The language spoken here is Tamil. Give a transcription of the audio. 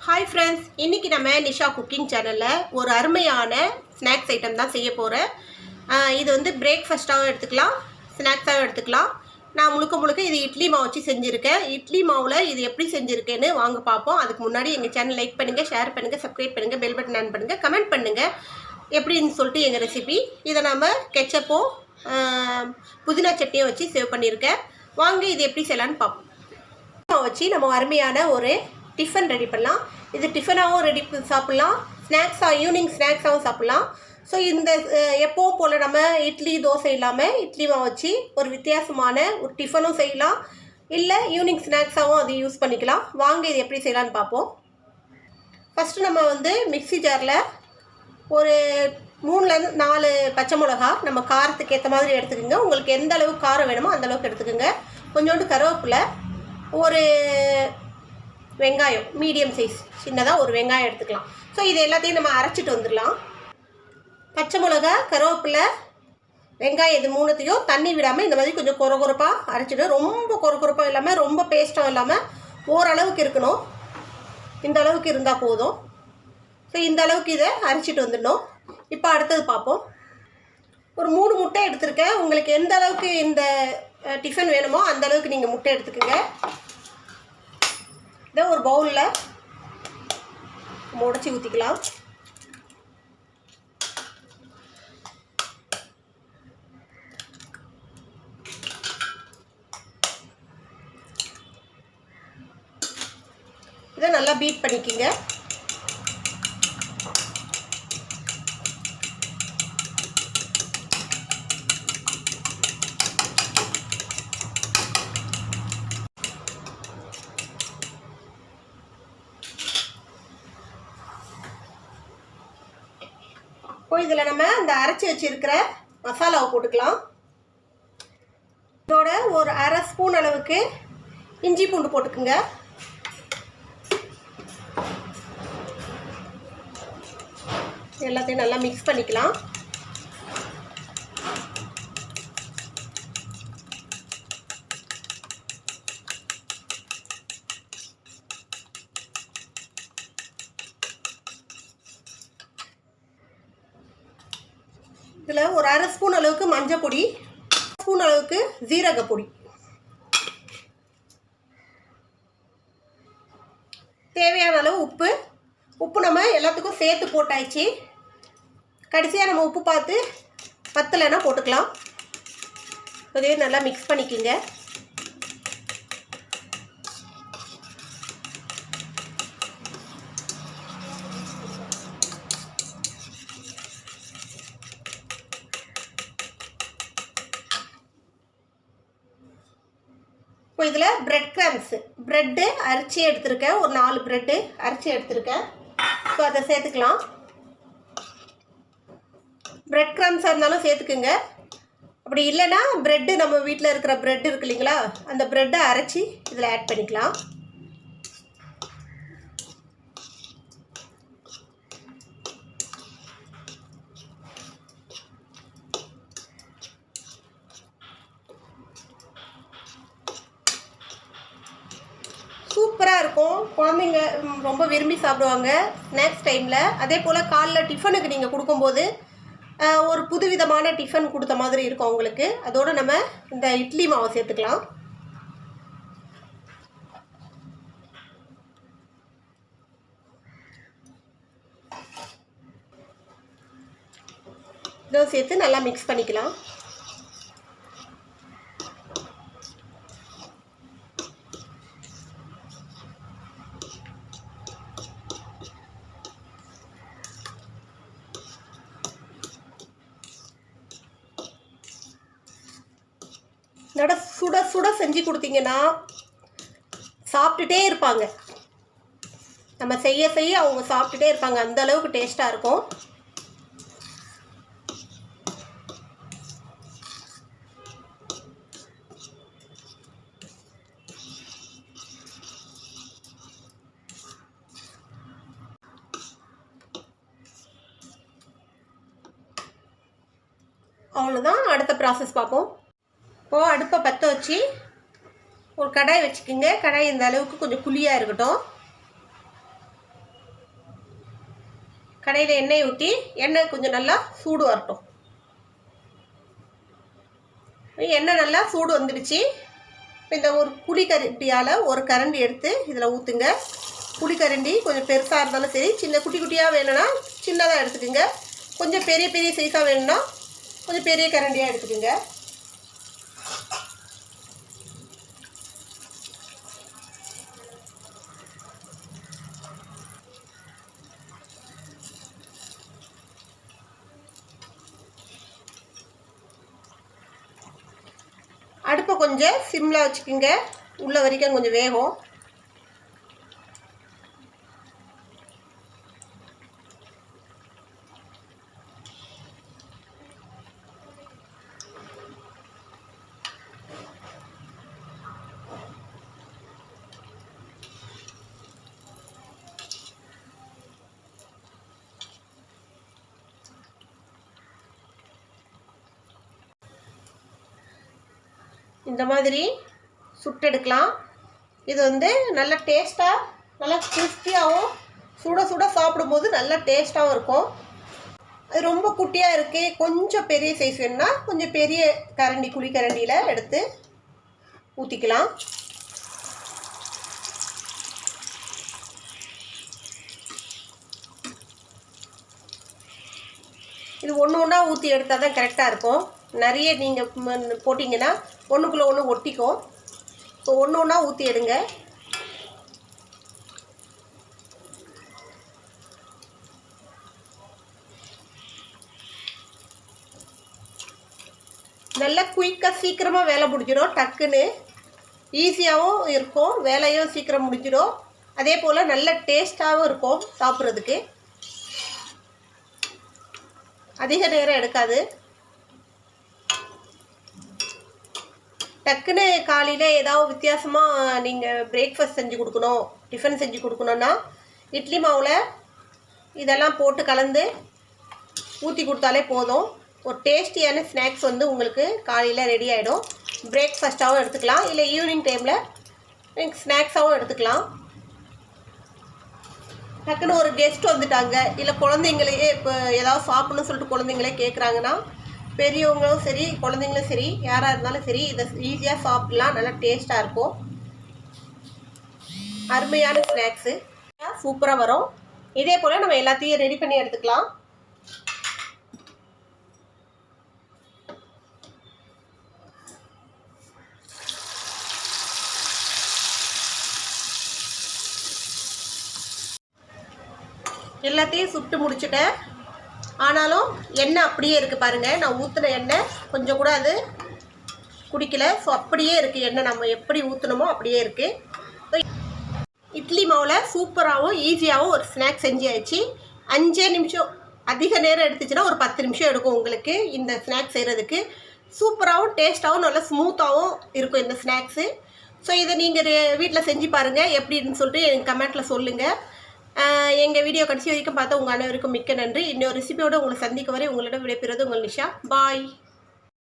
ஹாய் ஃப்ரெண்ட்ஸ், இன்றைக்கி நம்ம நிஷா குக்கிங் சேனலில் ஒரு அருமையான ஸ்நாக்ஸ் ஐட்டம் தான் செய்ய போகிறேன். இது வந்து பிரேக்ஃபாஸ்ட்டாகவும் எடுத்துக்கலாம், ஸ்நாக்ஸாகவும் எடுத்துக்கலாம். நான் முழுக்க இது இட்லி மாவு வச்சு செஞ்சுருக்கேன். இட்லி மாவில் இது எப்படி செஞ்சுருக்கேன்னு வாங்க பார்ப்போம். அதுக்கு முன்னாடி எங்கள் சேனல் லைக் பண்ணுங்கள், ஷேர் பண்ணுங்கள், சப்ஸ்கிரைப் பண்ணுங்கள், பெல் பட்டன் ஆன் பண்ணுங்கள், கமெண்ட் பண்ணுங்கள் எப்படின்னு சொல்லிட்டு எங்கள் ரெசிபி. இதை நம்ம கெச்சப்பும் புதினா சட்னியும் வச்சு சேவ் பண்ணியிருக்கேன். வாங்க இது எப்படி செய்யலான்னு பார்ப்போம். வச்சு நம்ம அருமையான ஒரு டிஃபன் ரெடி பண்ணலாம். இது டிஃபனாகவும் ரெடி சாப்பிட்லாம், ஈவினிங் ஸ்நாக்ஸாகவும் சாப்பிட்லாம். ஸோ இந்த எப்போவும் போல் நம்ம இட்லி தோசை இல்லாமல் இட்லி மாவு வச்சு ஒரு வித்தியாசமான ஒரு டிஃபனும் செய்யலாம், இல்லை ஈவினிங் ஸ்நாக்ஸாகவும் அது யூஸ் பண்ணிக்கலாம். வாங்க இது எப்படி செய்யலான்னு பார்ப்போம். ஃபஸ்ட்டு நம்ம வந்து மிக்ஸி ஜாரில் ஒரு 3லேருந்து 4 பச்சை மிளகா நம்ம காரத்துக்கு ஏற்ற மாதிரி எடுத்துக்கோங்க. உங்களுக்கு எந்த அளவுக்கு காரம் வேணுமோ அந்தளவுக்கு எடுத்துக்கோங்க. கொஞ்சோண்டு கருவேப்பிலை, ஒரு வெங்காயம் மீடியம் சைஸ் சின்னதாக ஒரு வெங்காயம் எடுத்துக்கலாம். ஸோ இது எல்லாத்தையும் நம்ம அரைச்சிட்டு வந்துடலாம். பச்சை மிளகா, கருவேப்பிலை, வெங்காயம் இது மூணுத்தையும் தண்ணி விடாமல் இந்த மாதிரி கொஞ்சம் கொரகொரப்பாக அரைச்சிட்டு, ரொம்ப கொரகொரப்பாக இல்லாமல் ரொம்ப பேஸ்ட்டாக இல்லாமல் ஓரளவுக்கு இருக்கணும். இந்த அளவுக்கு இருந்தால் போதும். ஸோ இந்த அளவுக்கு இதை அரைச்சிட்டு வந்துடணும். இப்போ அடுத்தது பார்ப்போம். ஒரு 3 முட்டை எடுத்துருக்கேன். உங்களுக்கு எந்த அளவுக்கு இந்த டிஃபன் வேணுமோ அந்த அளவுக்கு நீங்கள் முட்டை எடுத்துக்கோங்க. இதை ஒரு பவுலில் உடச்சி ஊற்றிக்கலாம். இதை நல்லா பீட் பண்ணிக்கோங்க. இப்போ இதில் நம்ம இந்த அரைச்சி வச்சுருக்கிற மசாலாவை போட்டுக்கலாம். இதோட ஒரு அரை ஸ்பூன் அளவுக்கு இஞ்சி பூண்டு போட்டுக்குங்க. எல்லாத்தையும் நல்லா மிக்ஸ் பண்ணிக்கலாம். இதில் ஒரு அரை ஸ்பூன் அளவுக்கு மஞ்சள் பொடி, ஸ்பூன் அளவுக்கு ஜீரகப்பொடி, தேவையான அளவு உப்பு நம்ம எல்லாத்துக்கும் சேர்த்து போட்டாச்சு. கடைசியாக நம்ம உப்பு பார்த்து பத்தலைன்னா போட்டுக்கலாம். அதே நல்லா மிக்ஸ் பண்ணிக்கோங்க. இப்போ இதில் பிரெட் கிரம்ஸு, ப்ரெட்டு அரிச்சி எடுத்துருக்கேன். ஒரு 4 ப்ரெட்டு அரிச்சி எடுத்துருக்கேன். ஸோ அதை சேர்த்துக்கலாம். பிரெட் கிரம்ஸாக இருந்தாலும் சேர்த்துக்குங்க. அப்படி இல்லைன்னா ப்ரெட்டு, நம்ம வீட்டில் இருக்கிற ப்ரெட் இருக்கு இல்லைங்களா, அந்த ப்ரெட்டை அரைச்சி இதில் ஆட் பண்ணிக்கலாம். சூப்பராக இருக்கும். குழந்தைங்க ரொம்ப விரும்பி சாப்பிடுவாங்க ஸ்நாக்ஸ் டைமில். அதே போல் காலைல டிஃபனுக்கு நீங்கள் கொடுக்கும்போது ஒரு புதுவிதமான டிஃபன் கொடுத்த மாதிரி இருக்கும் உங்களுக்கு. அதோடு நம்ம இந்த இட்லி மாவை சேர்த்துக்கலாம். இதோ சேர்த்து நல்லா மிக்ஸ் பண்ணிக்கலாம். நட சுட சுட செஞ்சு கொடுத்தீங்கன்னா சாப்பிட்டுட்டே இருப்பாங்க. நம்ம செய்ய அவங்க சாப்பிட்டுட்டே இருப்பாங்க. அந்த அளவுக்கு டேஸ்ட்டாக இருக்கும். அவ்வளோதான். அடுத்த ப்ராசஸ் பார்ப்போம். இப்போது அடுப்பை பற்ற வச்சு ஒரு கடாய் வச்சுக்கோங்க. கடாய் இந்த அளவுக்கு கொஞ்சம் குழியாக இருக்கட்டும். கடையில் எண்ணெய் ஊற்றி எண்ணெய் கொஞ்சம் நல்லா சூடு வரட்டும். எண்ணெய் நல்லா சூடு வந்துடுச்சு. இந்த ஒரு புளிக்கரண்டியால் ஒரு கரண்டி எடுத்து இதில் ஊற்றுங்க. புளிக்கரண்டி கொஞ்சம் பெருசாக இருந்தாலும் சரி, சின்ன குட்டி குட்டியாக வேணும்னா சின்னதாக எடுத்துக்கோங்க. கொஞ்சம் பெரிய பெரிய சைஸாக வேணும்னா கொஞ்சம் பெரிய கரண்டியாக எடுத்துக்கோங்க. அடுப்பை கொஞ்சம் சிம்மில் வச்சுக்கோங்க. உள்ள வரைக்கும் கொஞ்சம் வேகும். இந்த மாதிரி சுட்டெடுக்கலாம். இது வந்து நல்ல டேஸ்ட்டாக, நல்லா கிறிஸ்பியாகவும், சுட சுட சாப்பிடும்போது நல்லா டேஸ்ட்டாகவும் இருக்கும். அது ரொம்ப குட்டியாக இருக்குது, கொஞ்சம் பெரிய சைஸ் வேணுன்னா கொஞ்சம் பெரிய கரண்டி குழிக்கரண்டியில் எடுத்து ஊற்றிக்கலாம். இது ஒன்று ஒன்றா ஊற்றி எடுத்தால் தான் கரெக்டாக இருக்கும். நிறைய நீங்கள் போட்டிங்கன்னா ஒன்றுக்குள்ளே ஒன்று ஒட்டிக்கும். ஸோ ஒன்று ஒன்றா ஊற்றி எடுங்க. நல்லா குயிக்காக சீக்கிரமாக வேலை முடிஞ்சிடும். டக்குன்னு ஈஸியாகவும் இருக்கும், வேலையும் சீக்கிரம் முடிஞ்சிடும். அதே போல் நல்ல டேஸ்ட்டாகவும் இருக்கும் சாப்பிட்றதுக்கு. அதிக நேரம் எடுக்காது. டக்குன்னு காலையில் ஏதாவது வித்தியாசமாக நீங்கள் பிரேக்ஃபாஸ்ட் செஞ்சு கொடுக்கணும், டிஃபன் செஞ்சு கொடுக்கணுன்னா இட்லி மாவில் இதெல்லாம் போட்டு கலந்து ஊற்றி கொடுத்தாலே போதும். ஒரு டேஸ்டியான ஸ்நாக்ஸ் வந்து உங்களுக்கு காலையில் ரெடி ஆகிடும். பிரேக்ஃபாஸ்ட்டாகவும் எடுத்துக்கலாம், இல்லை ஈவினிங் டைமில் ஸ்நாக்ஸாகவும் எடுத்துக்கலாம். டக்குன்னு ஒரு கெஸ்ட் வந்துட்டாங்க, இல்லை குழந்தைங்களையே இப்போ ஏதாவது சாப்பிட்ணுன்னு சொல்லிட்டு குழந்தைங்களே கேட்குறாங்கன்னா, பெரியவங்களும் சரி குழந்தைங்களும் சரி யாராக இருந்தாலும் சரி இதை ஈஸியாக சாப்பிட்லாம். நல்லா டேஸ்ட்டாக இருக்கும். அருமையான ஸ்நாக்ஸு சூப்பராக வரும். இதே போல் நம்ம எல்லாத்தையும் ரெடி பண்ணி எடுத்துக்கலாம். எல்லாத்தையும் சுட்டு முடிச்சுட்டேன். ஆனாலும் எண்ணெய் அப்படியே இருக்குது பாருங்கள். நான் ஊற்றின எண்ணெய் கொஞ்சம் கூட அது குடிக்கல. ஸோ அப்படியே இருக்குது எண்ணெய், நம்ம எப்படி ஊற்றினமோ அப்படியே இருக்குது. இட்லி மாவில் சூப்பராகவும் ஈஸியாகவும் ஒரு ஸ்நாக்ஸ் செஞ்சு ஆயிடுச்சு. 5 நிமிஷம், அதிக நேரம் எடுத்துச்சுன்னா ஒரு 10 நிமிஷம் எடுக்கும் உங்களுக்கு இந்த ஸ்நாக்ஸ் செய்கிறதுக்கு. சூப்பராகவும் டேஸ்ட்டாகவும் நல்லா ஸ்மூத்தாகவும் இருக்கும் இந்த ஸ்நாக்ஸு. ஸோ இதை நீங்கள் வீட்டில் செஞ்சு பாருங்கள், எப்படின்னு சொல்லிட்டு எனக்கு கமெண்ட்டில் சொல்லுங்கள். எங்கள் வீடியோ கடைசி வரைக்கும் பார்த்தா உங்கள் அனைவருக்கும் மிக்க நன்றி. இன்னொரு ரெசிபியோடு உங்களை சந்திக்க வரை உங்களிடம் விடைபெறுவது உங்கள் நிஷா. பாய்.